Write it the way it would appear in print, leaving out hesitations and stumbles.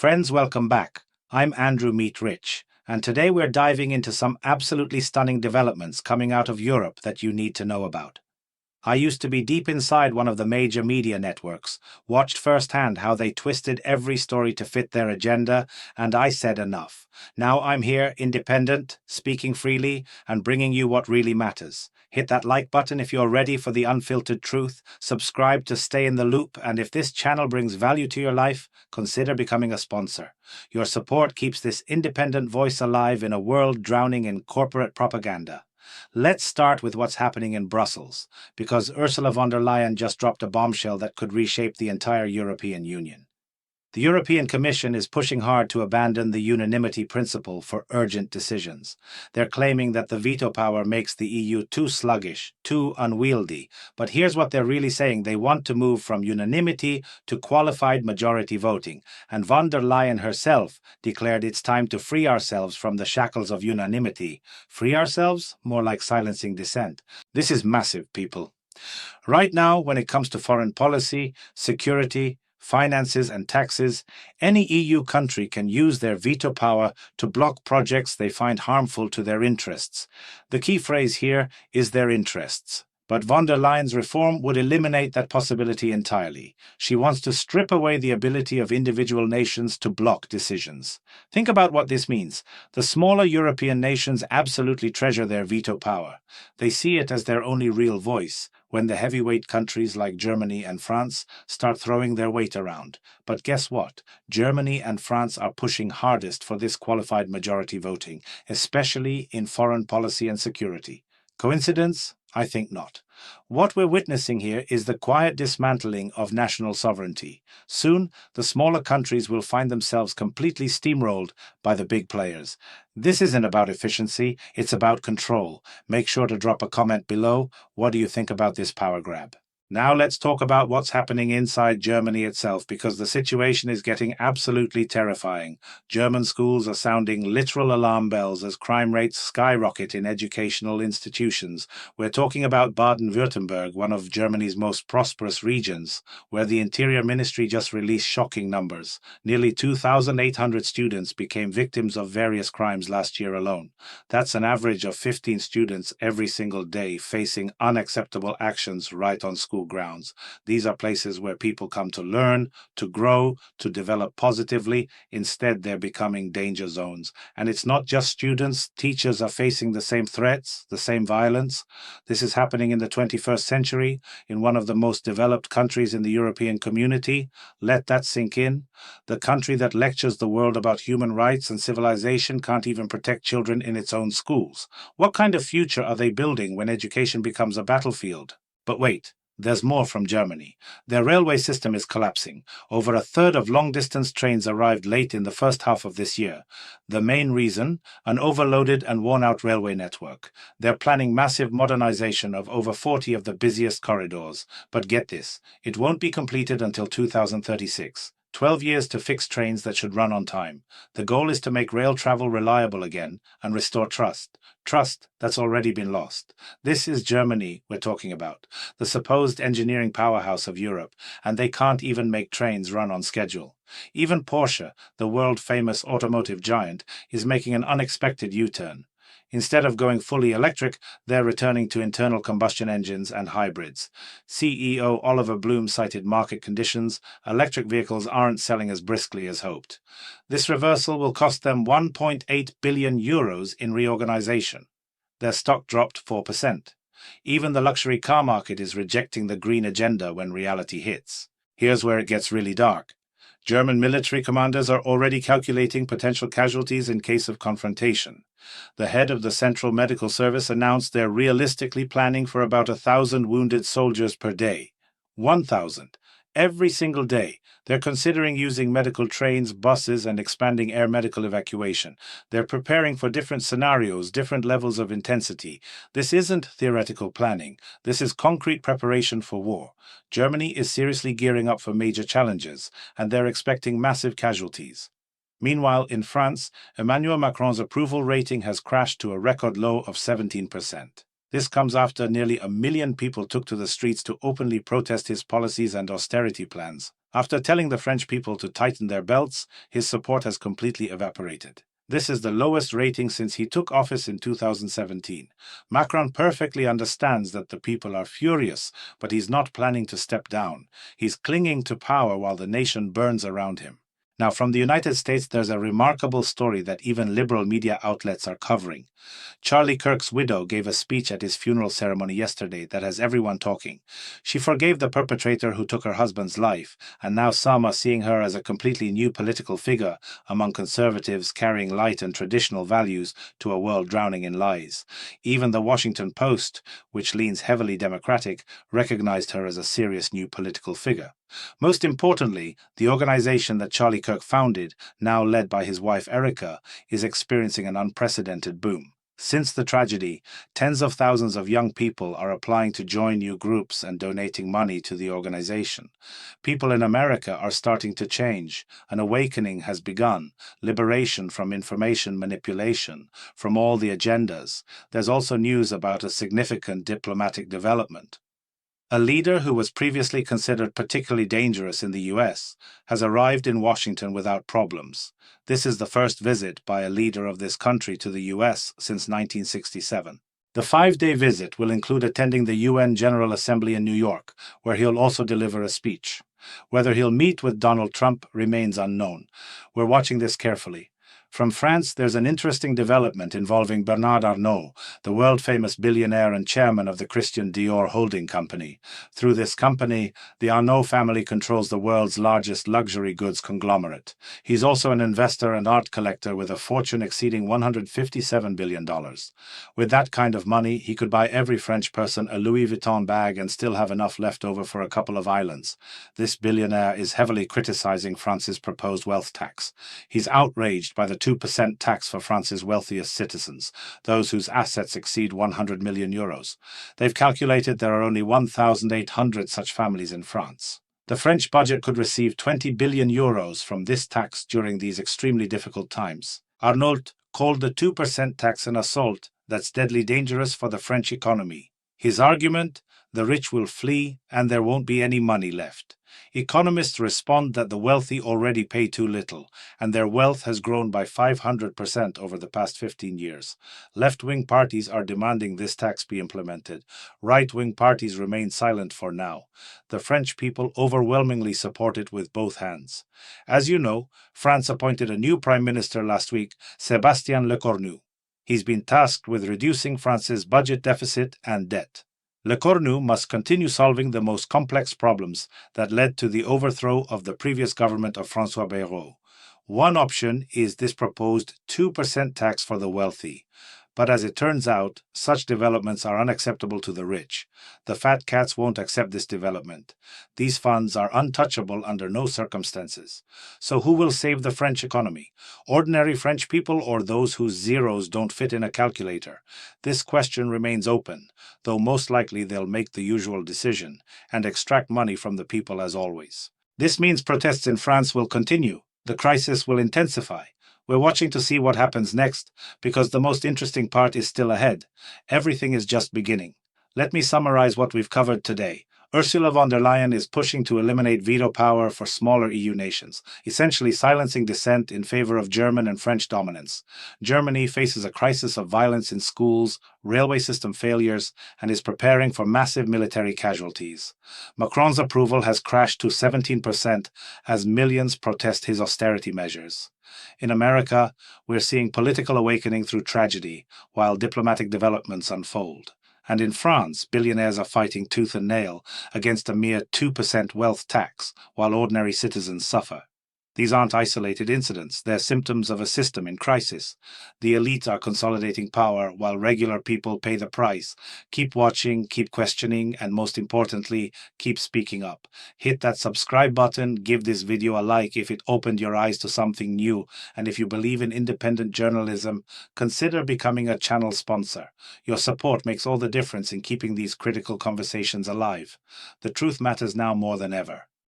Friends, welcome back. I'm Andrew Meet Rich, and today we're diving into some absolutely stunning developments coming out of Europe that you need to know about. I used to be deep inside one of the major media networks, watched firsthand how they twisted every story to fit their agenda, and I said enough. Now I'm here, independent, speaking freely, and bringing you what really matters. Hit that like button if you're ready for the unfiltered truth, subscribe to stay in the loop, and if this channel brings value to your life, consider becoming a sponsor. Your support keeps this independent voice alive in a world drowning in corporate propaganda. Let's start with what's happening in Brussels, because Ursula von der Leyen just dropped a bombshell that could reshape the entire European Union. The European Commission is pushing hard to abandon the unanimity principle for urgent decisions. They're claiming that the veto power makes the EU too sluggish, too unwieldy. But here's what they're really saying. They want to move from unanimity to qualified majority voting. And von der Leyen herself declared it's time to free ourselves from the shackles of unanimity. Free ourselves? More like silencing dissent. This is massive, people. Right now, when it comes to foreign policy, security, finances and taxes, any EU country can use their veto power to block projects they find harmful to their interests. The key phrase here is their interests. But von der Leyen's reform would eliminate that possibility entirely. She wants to strip away the ability of individual nations to block decisions. Think about what this means. The smaller European nations absolutely treasure their veto power. They see it as their only real voice when the heavyweight countries like Germany and France start throwing their weight around. But guess what? Germany and France are pushing hardest for this qualified majority voting, especially in foreign policy and security. Coincidence? I think not. What we're witnessing here is the quiet dismantling of national sovereignty. Soon, the smaller countries will find themselves completely steamrolled by the big players. This isn't about efficiency, it's about control. Make sure to drop a comment below. What do you think about this power grab? Now let's talk about what's happening inside Germany itself, because the situation is getting absolutely terrifying. German schools are sounding literal alarm bells as crime rates skyrocket in educational institutions. We're talking about Baden-Württemberg, one of Germany's most prosperous regions, where the Interior Ministry just released shocking numbers. Nearly 2,800 students became victims of various crimes last year alone. That's an average of 15 students every single day facing unacceptable actions right on school grounds. These are places where people come to learn, to grow, to develop positively. Instead, they're becoming danger zones. And it's not just students. Teachers are facing the same threats, the same violence. This is happening in the 21st century, in one of the most developed countries in the European community. Let that sink in. The country that lectures the world about human rights and civilization can't even protect children in its own schools. What kind of future are they building when education becomes a battlefield? But wait. There's more from Germany. Their railway system is collapsing. Over a third of long-distance trains arrived late in the first half of this year. The main reason? An overloaded and worn-out railway network. They're planning massive modernization of over 40 of the busiest corridors. But get this, it won't be completed until 2036. 12 years to fix trains that should run on time. The goal is to make rail travel reliable again and restore trust. Trust that's already been lost. This is Germany we're talking about, the supposed engineering powerhouse of Europe, and they can't even make trains run on schedule. Even Porsche, the world-famous automotive giant, is making an unexpected U-turn. Instead of going fully electric, they're returning to internal combustion engines and hybrids. CEO Oliver Bloom cited market conditions. Electric vehicles aren't selling as briskly as hoped. This reversal will cost them 1.8 billion euros in reorganization. Their stock dropped 4%. Even the luxury car market is rejecting the green agenda when reality hits. Here's where it gets really dark. German military commanders are already calculating potential casualties in case of confrontation. The head of the Central Medical Service announced they're realistically planning for about 1,000 wounded soldiers per day. 1,000. Every single day. They're considering using medical trains, buses, and expanding air medical evacuation. They're preparing for different scenarios, different levels of intensity. This isn't theoretical planning. This is concrete preparation for war. Germany is seriously gearing up for major challenges, and they're expecting massive casualties. Meanwhile, in France, Emmanuel Macron's approval rating has crashed to a record low of 17%. This comes after nearly 1 million people took to the streets to openly protest his policies and austerity plans. After telling the French people to tighten their belts, his support has completely evaporated. This is the lowest rating since he took office in 2017. Macron perfectly understands that the people are furious, but he's not planning to step down. He's clinging to power while the nation burns around him. Now, from the United States, there's a remarkable story that even liberal media outlets are covering. Charlie Kirk's widow gave a speech at his funeral ceremony yesterday that has everyone talking. She forgave the perpetrator who took her husband's life, and now some are seeing her as a completely new political figure among conservatives carrying light and traditional values to a world drowning in lies. Even the Washington Post, which leans heavily Democratic, recognized her as a serious new political figure. Most importantly, the organization that Charlie Kirk founded, now led by his wife Erica, is experiencing an unprecedented boom. Since the tragedy, tens of thousands of young people are applying to join new groups and donating money to the organization. People in America are starting to change. An awakening has begun, liberation from information manipulation, from all the agendas. There's also news about a significant diplomatic development. A leader who was previously considered particularly dangerous in the US has arrived in Washington without problems. This is the first visit by a leader of this country to the US since 1967. The 5-day visit will include attending the UN General Assembly in New York, where he'll also deliver a speech. Whether he'll meet with Donald Trump remains unknown. We're watching this carefully. From France, there's an interesting development involving Bernard Arnault, the world-famous billionaire and chairman of the Christian Dior holding company. Through this company, the Arnault family controls the world's largest luxury goods conglomerate. He's also an investor and art collector with a fortune exceeding $157 billion. With that kind of money, he could buy every French person a Louis Vuitton bag and still have enough left over for a couple of islands. This billionaire is heavily criticizing France's proposed wealth tax. He's outraged by the 2% tax for France's wealthiest citizens, those whose assets exceed 100 million euros. They've calculated there are only 1,800 such families in France. The French budget could receive 20 billion euros from this tax during these extremely difficult times. Arnault called the 2% tax an assault that's deadly dangerous for the French economy. His argument? The rich will flee and there won't be any money left. Economists respond that the wealthy already pay too little, and their wealth has grown by 500% over the past 15 years. Left-wing parties are demanding this tax be implemented. Right-wing parties remain silent for now. The French people overwhelmingly support it with both hands. As you know, France appointed a new prime minister last week, Sébastien Lecornu. He's been tasked with reducing France's budget deficit and debt. Lecornu must continue solving the most complex problems that led to the overthrow of the previous government of François Bayrou. One option is this proposed 2% tax for the wealthy. But as it turns out, such developments are unacceptable to the rich. The fat cats won't accept this development. These funds are untouchable under no circumstances. So who will save the French economy? Ordinary French people or those whose zeros don't fit in a calculator? This question remains open, though most likely they'll make the usual decision and extract money from the people as always. This means protests in France will continue. The crisis will intensify. We're watching to see what happens next, because the most interesting part is still ahead. Everything is just beginning. Let me summarize what we've covered today. Ursula von der Leyen is pushing to eliminate veto power for smaller EU nations, essentially silencing dissent in favor of German and French dominance. Germany faces a crisis of violence in schools, railway system failures, and is preparing for massive military casualties. Macron's approval has crashed to 17% as millions protest his austerity measures. In America, we're seeing political awakening through tragedy, while diplomatic developments unfold. And in France, billionaires are fighting tooth and nail against a mere 2% wealth tax, while ordinary citizens suffer. These aren't isolated incidents, they're symptoms of a system in crisis. The elite are consolidating power while regular people pay the price. Keep watching, keep questioning, and most importantly, keep speaking up. Hit that subscribe button, give this video a like if it opened your eyes to something new, and if you believe in independent journalism, consider becoming a channel sponsor. Your support makes all the difference in keeping these critical conversations alive. The truth matters now more than ever.